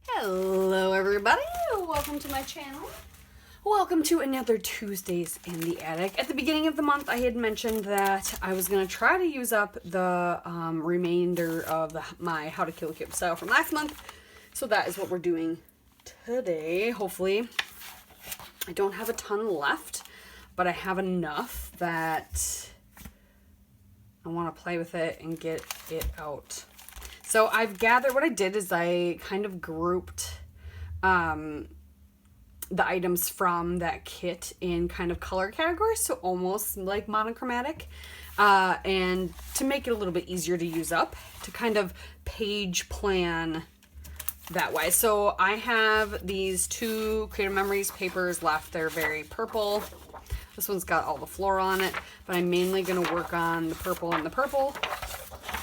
Hello everybody, welcome to my channel. Welcome to another Tuesdays in the Attic. At the beginning of the month I had mentioned that I was going to try to use up the remainder of my How to Kill a Kid style from last month. So that is what we're doing today, hopefully. I don't have a ton left, but I have enough that I want to play with it and get it out. So I've gathered, what I did is I kind of grouped the items from that kit in kind of color categories, so almost like monochromatic, and to make it a little bit easier to use up, to kind of page plan that way. So I have these two Creative Memories papers left. They're very purple. This one's got all the floral on it, but I'm mainly going to work on the purple and the purple.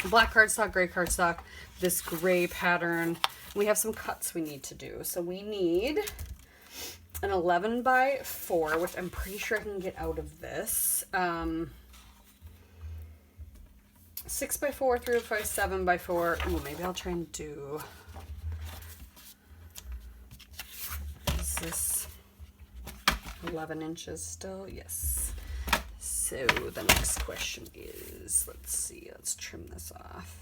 Black cardstock, gray cardstock, this gray pattern. We have some cuts we need to do. So we need an 11 by 4, which I'm pretty sure I can get out of this. 6 by 4, 3 by 7 by 4. Ooh, maybe I'll try and do... Is this 11 inches still? Yes. So the next question is, let's see, let's trim this off.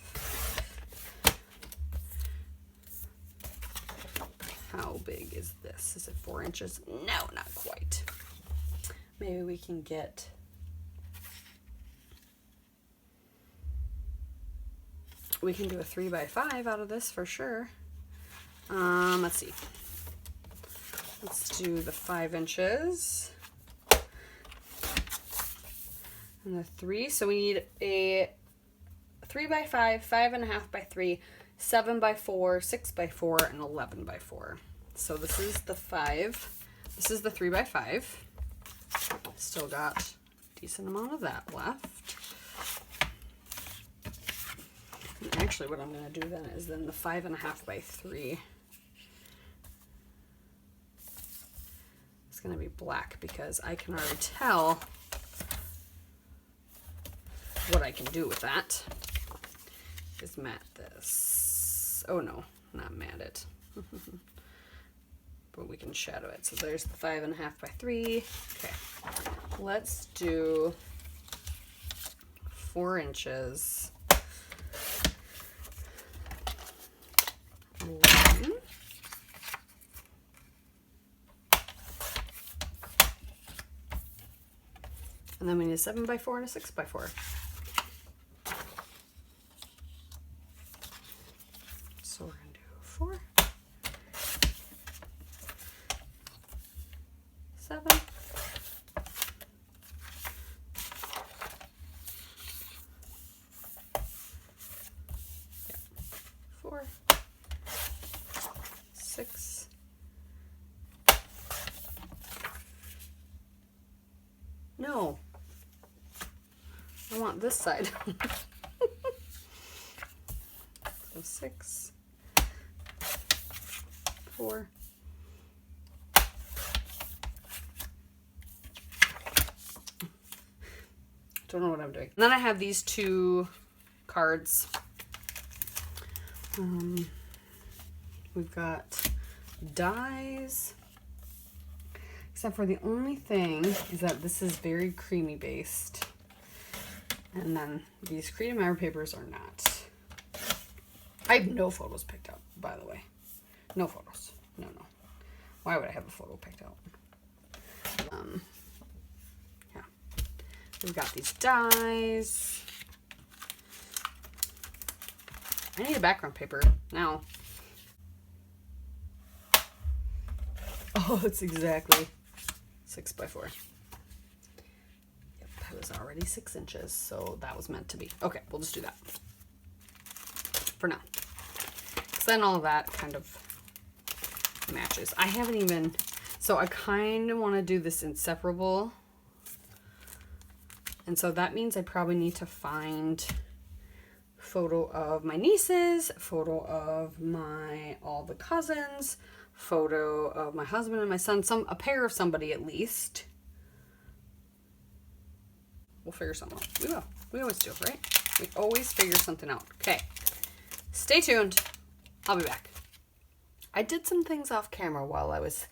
How big is this? Is it 4 inches? No, not quite. Maybe we can get... We can do a 3 by 5 out of this for sure. Let's see. Let's do the 5 inches. And the 3. So we need a 3 by 5, 5.5 by 3, 7 by 4, 6 by 4, and 11 by 4. So this is the 5. This is the 3 by 5. Still got a decent amount of that left. And actually what I'm going to do then is then the 5.5 by 3. It's going to be black because I can already tell what I can do with that. Is matte this. Oh no, not matte it. But we can shadow it. So there's the 5.5 by 3. Okay, let's do 4 inches. 1. And then we need a 7 by 4 and a 6 by 4. So we're going to do 4, 7, yeah, 4, 6, no, I want this side. So 6, 4, don't know what I'm doing. And then I have these two cards. We've got dies, except for the only thing is that this is very creamy based, and then these Creative Memory papers are not. I have no photos picked out, by the way. No photos. No. Why would I have a photo picked out? Yeah. We've got these dies. I need a background paper now. Oh, it's exactly 6 by 4. Yep, it was already 6 inches, so that was meant to be. Okay, we'll just do that for now. So then all of that kind of matches. I haven't even, so I kind of want to do this inseparable. And so that means I probably need to find photo of my nieces, photo of all the cousins, photo of my husband and my son, a pair of somebody at least. We'll figure something out. We will. We always do, right? We always figure something out. Okay. Stay tuned. I'll be back. I did some things off camera while I was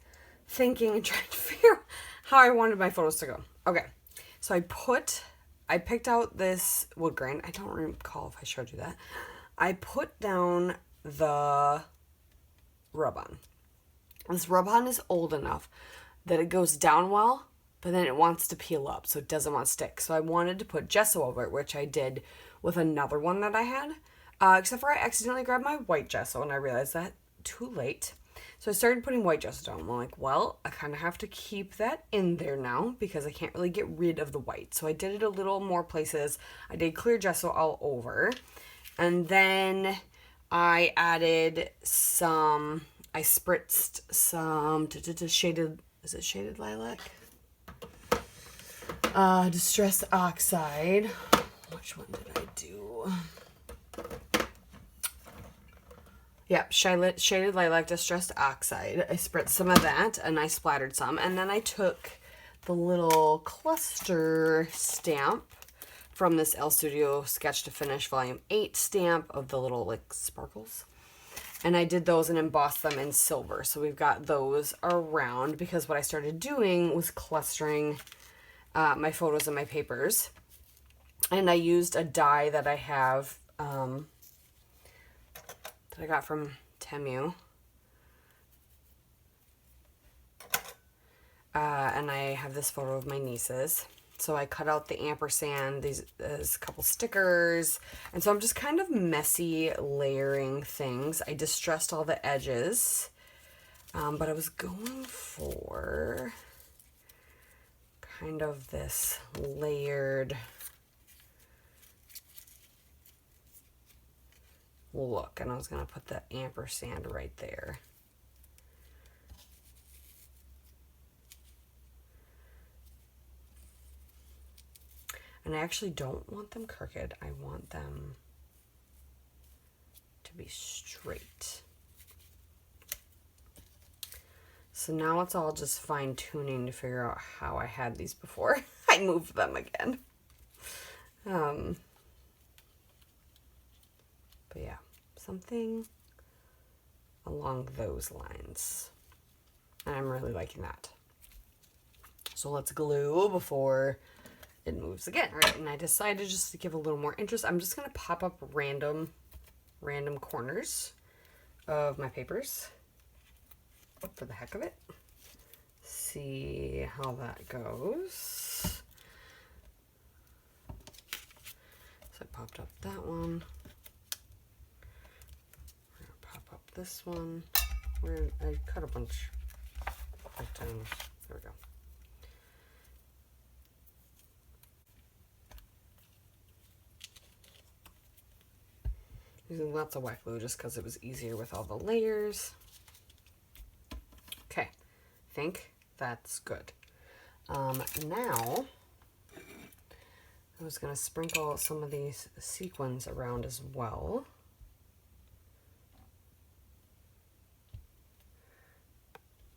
thinking and trying to figure out how I wanted my photos to go. Okay, so I picked out this wood grain. I don't recall if I showed you that. I put down the rub-on. This rub-on is old enough that it goes down well, but then it wants to peel up, so it doesn't want to stick. So I wanted to put gesso over it, which I did with another one that I had. Except for I accidentally grabbed my white gesso, and I realized that too late. So I started putting white gesso down. I'm like, well, I kind of have to keep that in there now because I can't really get rid of the white. So I did it a little more places. I did clear gesso all over. And then I added some, I spritzed some shaded, is it shaded lilac? Distress oxide. Which one did I do? Yep, shaded lilac distressed oxide. I spritzed some of that and I splattered some. And then I took the little cluster stamp from this Elle Studio Sketch to Finish Volume 8 stamp of the little like sparkles. And I did those and embossed them in silver. So we've got those around because what I started doing was clustering my photos and my papers. And I used a die that I have that I got from Temu. And I have this photo of my nieces. So I cut out the ampersand, there's a couple stickers. And so I'm just kind of messy layering things. I distressed all the edges. But I was going for kind of this layered look, and I was going to put the ampersand right there. And I actually don't want them crooked. I want them to be straight. So now it's all just fine-tuning to figure out how I had these before I moved them again. But yeah, something along those lines. And I'm really liking that. So let's glue before it moves again, right? And I decided just to give a little more interest. I'm just going to pop up random corners of my papers for the heck of it. See how that goes. So I popped up that one. I'm gonna pop up this one. I cut a bunch of times. There we go. Using lots of white glue just because it was easier with all the layers. Okay, I think that's good. Now, I was going to sprinkle some of these sequins around as well.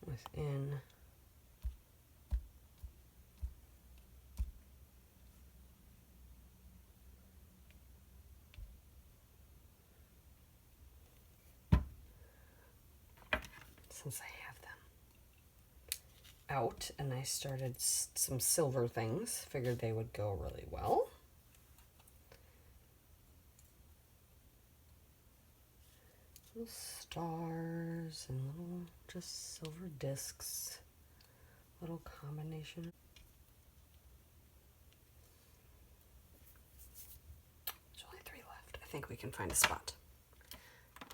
Within since I have them out and I started some silver things, figured they would go really well. Little stars and little just silver discs, little combination. There's only 3 left. I think we can find a spot.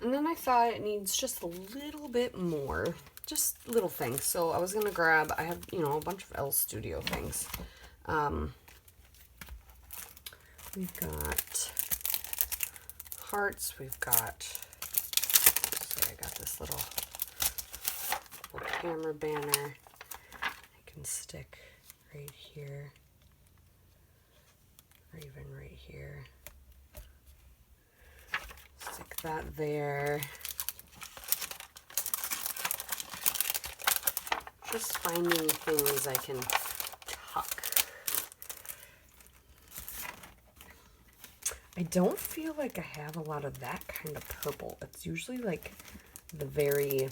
And then I thought it needs just a little bit more, just little things. So I was going to grab, I have, you know, a bunch of Elle Studio things. We've got hearts, we've got, so I got this little camera banner I can stick right here, or even right here. Stick that there. Just finding things I can tuck. I don't feel like I have a lot of that kind of purple. It's usually like the very,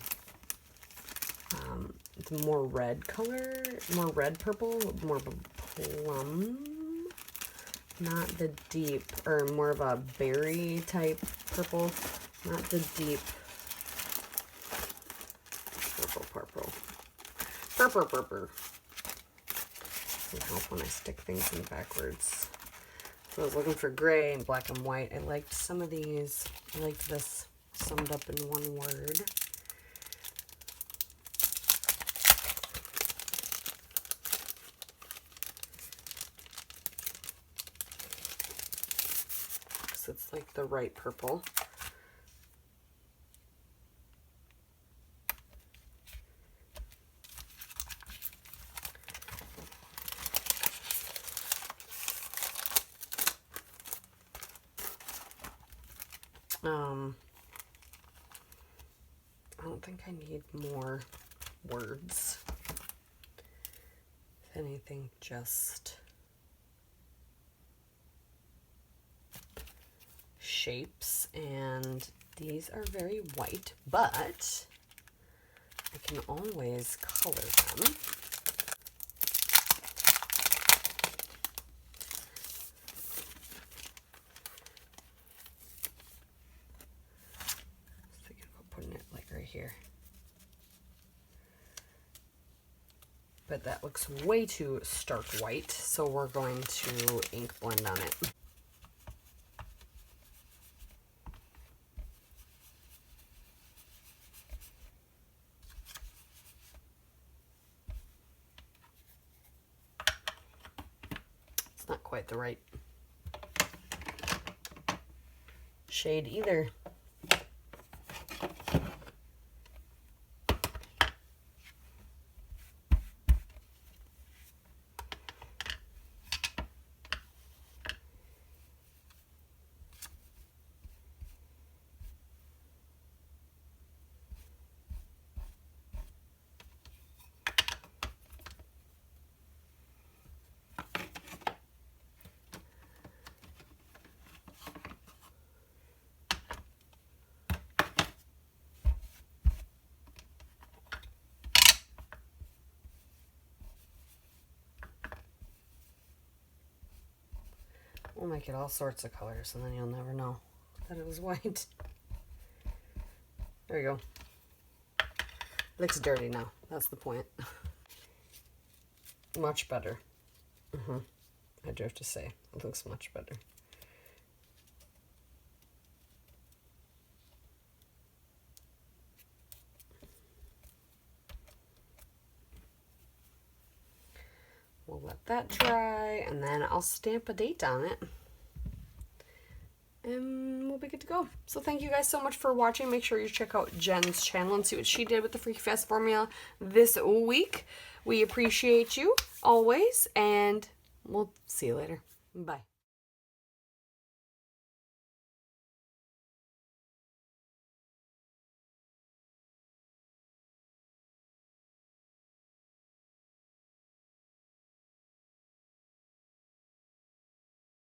it's more red color, more red purple, more of a plum. Not the deep, or more of a berry type purple, not the deep purple. Purple. Doesn't help when I stick things in backwards. So I was looking for gray and black and white. I liked some of these. I liked this summed up in one word. It's like the right purple. I don't think I need more words. If anything, just shapes, and these are very white, but I can always color them. I was thinking about putting it like right here, but that looks way too stark white, so we're going to ink blend on it. Not quite the right shade either. We'll make it all sorts of colors, and then you'll never know that it was white. There you go. Looks dirty now. That's the point. Much better. I do have to say, it looks much better. We'll let that dry, and then I'll stamp a date on it. And we'll be good to go. So thank you guys so much for watching. Make sure you check out Jen's channel and see what she did with the Freaky Fast formula this week. We appreciate you always, and we'll see you later. Bye.